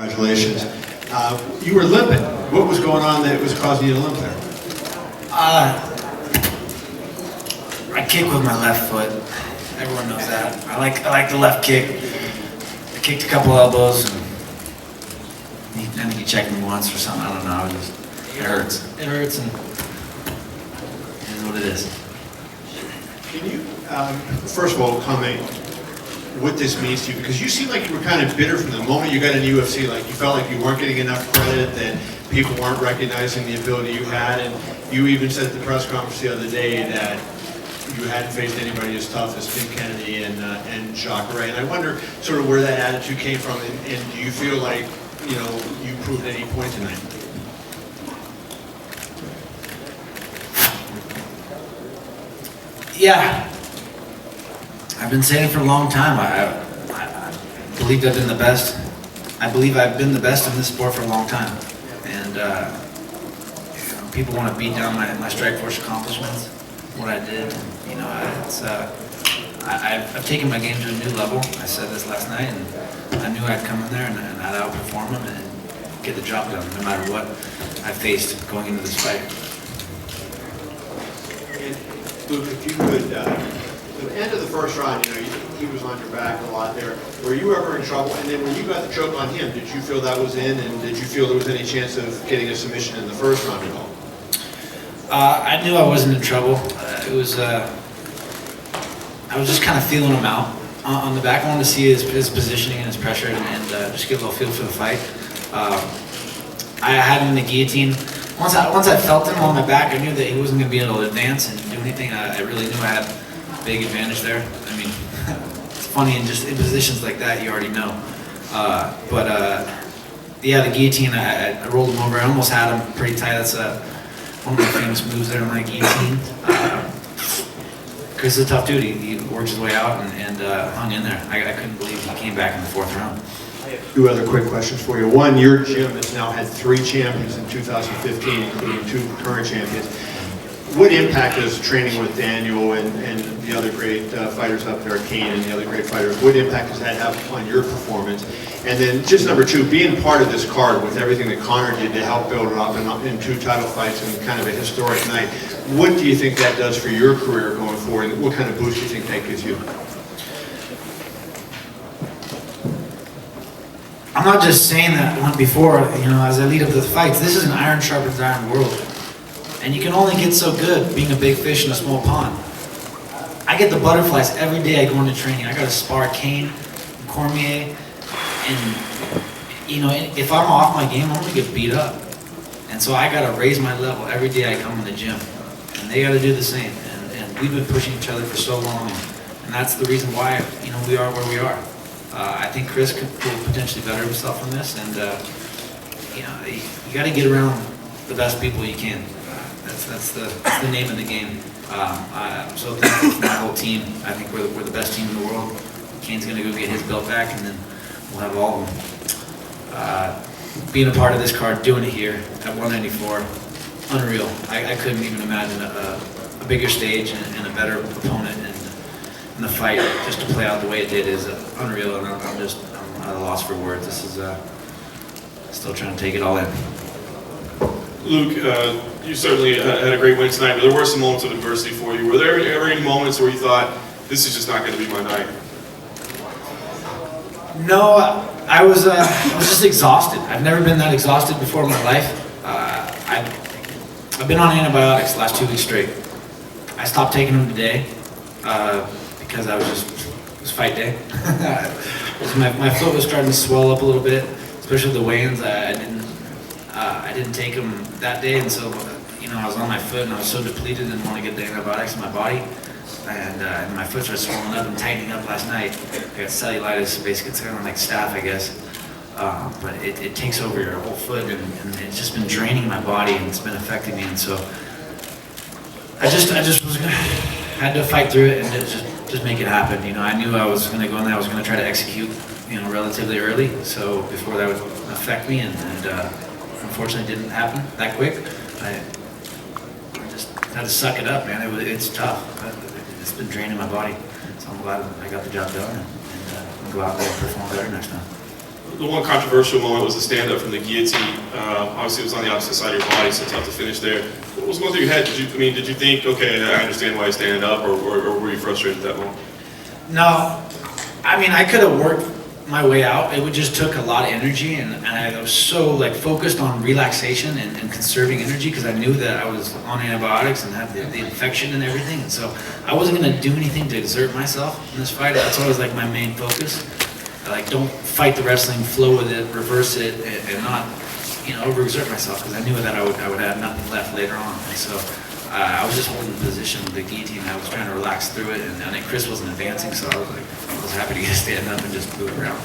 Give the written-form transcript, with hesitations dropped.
Congratulations. You were limping. What was going on that was causing you to limp there? I kick with my left foot. Everyone knows that. I like the left kick. I kicked a couple elbows, and I think he checked me once or something. I don't know. It hurts. It hurts, and it is what it is. Can you, first of all, comment what this means to you? Because you seem like you were kind of bitter from the moment you got in the UFC. Like you felt like you weren't getting enough credit, that people weren't recognizing the ability you had, and you even said at the press conference the other day that you hadn't faced anybody as tough as Tim Kennedy and Jacques Ray. And I wonder sort of where that attitude came from, and do you feel like, you know, you proved at any point tonight? Yeah. I've been saying it for a long time. I believe I've been the best. I believe I've been the best in this sport for a long time. And you know, people want to beat down my strike force accomplishments, what I did. You know, I've taken my game to a new level. I said this last night, and I knew I'd come in there and I'd outperform them and get the job done, no matter what I faced going into this fight. And Luke, if you could, the end of the first round, you know, he was on your back a lot there. Were you ever in trouble? And then when you got the choke on him, did you feel that was in? And did you feel there was any chance of getting a submission in the first round at all? I knew I wasn't in trouble. I was just kind of feeling him out on the back. I wanted to see his positioning and his pressure, and just get a little feel for the fight. I had him in the guillotine. Once I felt him on my back, I knew that he wasn't going to be able to advance and do anything. I really knew I had a big advantage there. I mean, it's funny, in positions like that, you already know. Yeah, the guillotine, I rolled him over. I almost had him pretty tight. That's one of my famous moves there on my guillotine. Chris is a tough dude. He worked his way out and hung in there. I couldn't believe he came back in the fourth round. I have two other quick questions for you. One, your gym has now had 3 champions in 2015, including 2 current champions. What impact does training with Daniel and the other great fighters up there, Kane and the other great fighters, what impact does that have on your performance? And then just number 2, being part of this card with everything that Conor did to help build it up in 2 title fights and kind of a historic night, what do you think that does for your career going forward, and what kind of boost do you think that gives you? I'm not just saying that one before, you know, as I lead up to the fights. This is an iron sharpens iron world. And you can only get so good being a big fish in a small pond. I get the butterflies every day I go into training. I got to spar Kane, Cormier, and you know, if I'm off my game, I'm gonna get beat up. And so I got to raise my level every day I come in the gym. And they got to do the same. And we've been pushing each other for so long, and that's the reason why, you know, we are where we are. I think Chris will potentially better himself on this, and you know, you got to get around the best people you can. That's the name of the game. I'm so thankful for my whole team. I think we're the best team in the world. Kane's going to go get his belt back, and then we'll have all of them. Being a part of this card, doing it here at 194, unreal. I couldn't even imagine a bigger stage and a better opponent in the fight. Just to play out the way it did is unreal, and I'm at a loss for words. This is still trying to take it all in. Luke, you certainly had a great win tonight, but there were some moments of adversity for you. Were there ever any moments where you thought, this is just not going to be my night? No, I was just exhausted. I've never been that exhausted before in my life. I've been on antibiotics the last 2 weeks straight. I stopped taking them today because it was fight day. My foot was starting to swell up a little bit, especially the weigh-ins. I didn't take them that day, and so, you know, I was on my foot and I was so depleted and didn't want to get the antibiotics in my body, and my foot started swelling up and tightening up last night. I got cellulitis, basically it's kind of like staph, I guess, but it takes over your whole foot, and it's just been draining my body, and it's been affecting me, and so I just had to fight through it and just make it happen. You know, I knew I was going to go in there, I was going to try to execute, you know, relatively early, so before that would affect me, and unfortunately didn't happen that quick. I just had to suck it up, man. It's tough. It's been draining my body, so I'm glad I got the job done, and I'm going to go out there and perform better next time. The one controversial moment was the stand-up from the guillotine. Obviously, it was on the opposite side of your body, so tough to finish there. What was going through your head? Did you think, okay, I understand why he's standing up, or were you frustrated at that moment? No, I mean, I could have worked my way out. It would just took a lot of energy, and I was so like focused on relaxation and conserving energy because I knew that I was on antibiotics and had the infection and everything, and so I wasn't gonna do anything to exert myself in this fight. That's always like my main focus. Like, don't fight the wrestling, flow with it, reverse it, and not, overexert myself because I knew that I would have nothing left later on. And so I was just holding the position with the guillotine. I was trying to relax through it, and I think Chris wasn't advancing, so I was happy to get stand up and just move around.